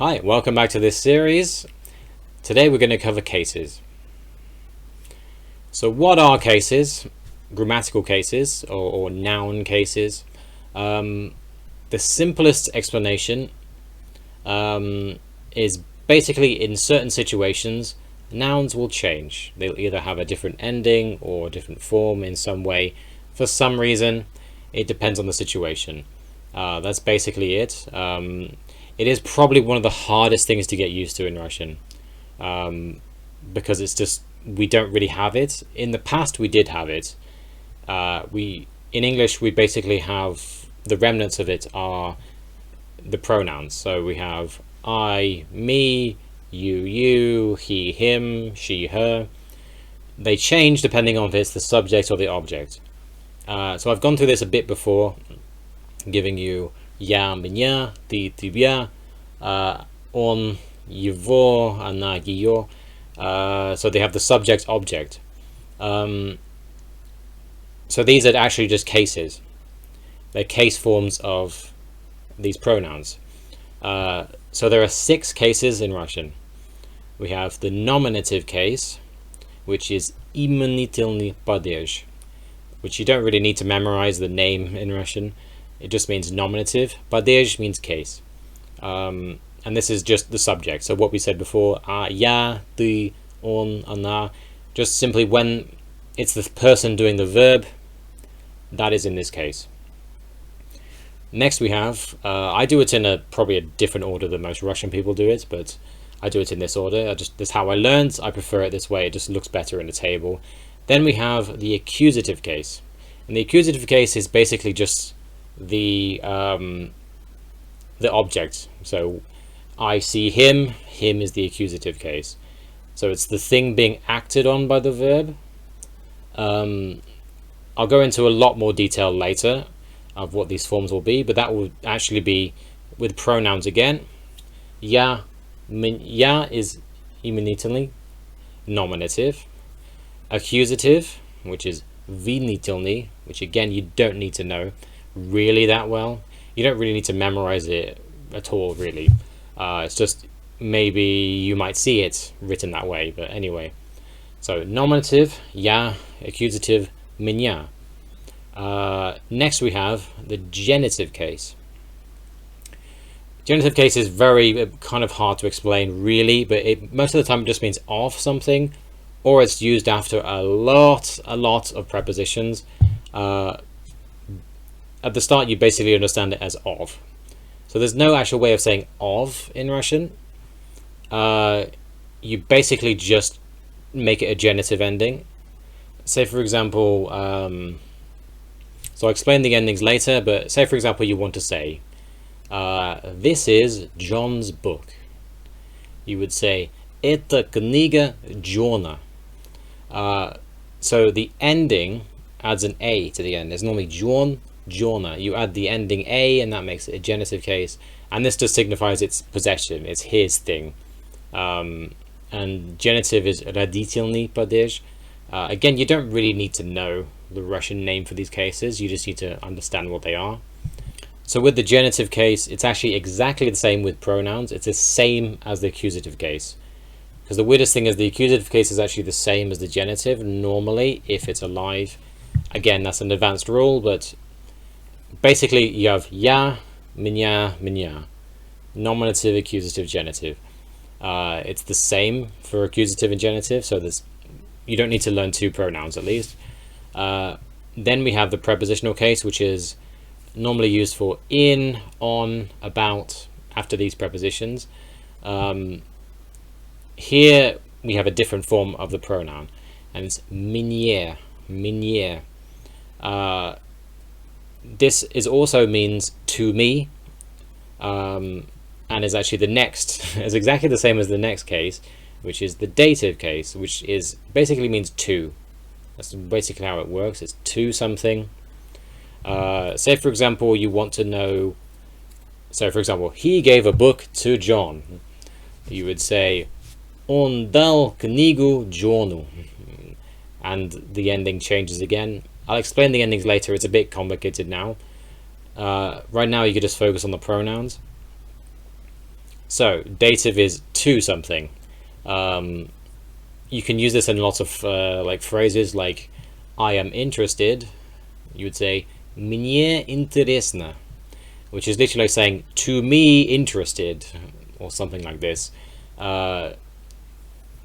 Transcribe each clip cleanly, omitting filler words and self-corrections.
Hi, welcome back to this series. Today we're going to cover cases. So what are cases? Grammatical cases or noun cases. The simplest explanation is basically in certain situations nouns will change. They'll either have a different ending or a different form in some way. For some reason, it depends on the situation. That's basically it. It is probably one of the hardest things to get used to in Russian, because it's just we don't really have it. In the past, we did have it. In English we basically have the remnants of it are the pronouns. So we have I, me, you, he, him, she, her. They change depending on if it's the subject or the object. So I've gone through this a bit before, giving you я, меня, ты, тебя, он, его, она, ее. So they have the subject object. So these are actually just cases. They're case forms of these pronouns. So there are 6 cases in Russian. We have the nominative case, which is именительный падеж, which you don't really need to memorize the name in Russian. It just means nominative. Падеж means case. And this is just the subject. So what we said before, я, ты, он, она, just simply when it's the person doing the verb, that is in this case. Next we have, I do it in probably a different order than most Russian people do it, but I do it in this order. That's how I learned. I prefer it this way. It just looks better in the table. Then we have the accusative case. And the accusative case is basically just the object. So I see him. Him is the accusative case. So it's the thing being acted on by the verb. I'll go into a lot more detail later of what these forms will be, but that will actually be with pronouns again. Я is именительный, nominative. Accusative, which is винительный, which again you don't need to know really that well. You don't really need to memorize it at all, really. It's just maybe you might see it written that way, but anyway. So nominative, я, accusative, меня. Next we have the genitive case. Genitive case is very kind of hard to explain really, but most of the time it just means of something, or it's used after a lot of prepositions. At the start you basically understand it as of. So there's no actual way of saying of in Russian. You basically just make it a genitive ending. Say for example, so I'll explain the endings later, but say for example you want to say, this is John's book. You would say, это книга Джона. So the ending adds an A to the end. There's normally John, Jona. You add the ending A and that makes it a genitive case. And this just signifies its possession. It's his thing. And genitive is родительный падеж. Again, you don't really need to know the Russian name for these cases. You just need to understand what they are. So with the genitive case, it's actually exactly the same with pronouns. It's the same as the accusative case. Because the weirdest thing is the accusative case is actually the same as the genitive normally if it's alive. Again, that's an advanced rule, but basically you have я, меня, меня. Nominative, accusative, genitive. It's the same for accusative and genitive, so you don't need to learn 2 pronouns at least. Then we have the prepositional case, which is normally used for in, on, about, after these prepositions. Here we have a different form of the pronoun, and it's minier, minier. This is also means to me, and is actually the next, is exactly the same as the next case, which is the dative case, which is basically means to. That's basically how it works. It's to something. Say for example you want to know, so for example he gave a book to John. You would say он дал книгу Johnu, and the ending changes again. I'll explain the endings later. It's a bit complicated now. Right now you could just focus on the pronouns. So dative is to something. You can use this in lots of like phrases, like I am interested. You would say "Mnie interesna," which is literally saying "to me interested," or something like this.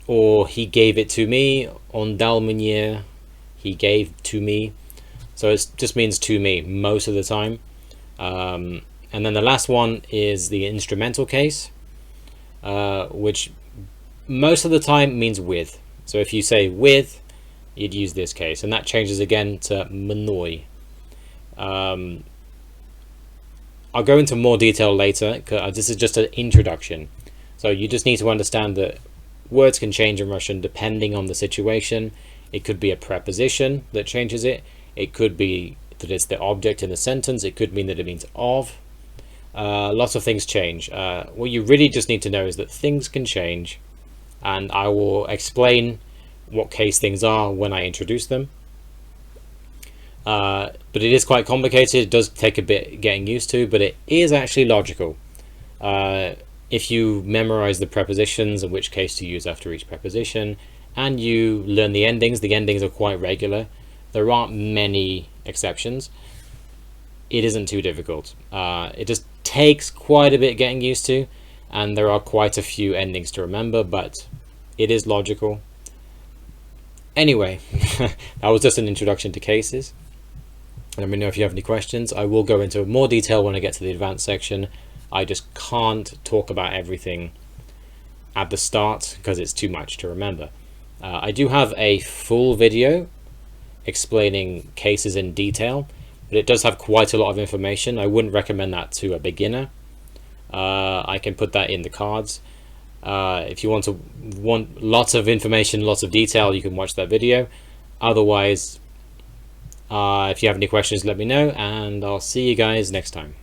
Or he gave it to me. On dal mnie, he gave to me. So it just means to me most of the time. And then the last one is the instrumental case, which most of the time means with. So if you say with, you'd use this case, and that changes again to mnoj. I'll go into more detail later, because this is just an introduction. So you just need to understand that words can change in Russian depending on the situation. It could be a preposition that changes it. It could be that it's the object in the sentence. It could mean that it means of. Lots of things change. What you really just need to know is that things can change, and I will explain what case things are when I introduce them. But it is quite complicated. It does take a bit getting used to, but it is actually logical. If you memorize the prepositions and which case to use after each preposition, and you learn the endings are quite regular. There aren't many exceptions. It isn't too difficult. It just takes quite a bit getting used to, and there are quite a few endings to remember, but it is logical. Anyway, that was just an introduction to cases. Let me know if you have any questions. I will go into more detail when I get to the advanced section. I just can't talk about everything at the start because it's too much to remember. I do have a full video explaining cases in detail, but it does have quite a lot of information. I wouldn't recommend that to a beginner. I can put that in the cards. If you want lots of information, lots of detail, you can watch that video. Otherwise, if you have any questions, let me know, and I'll see you guys next time.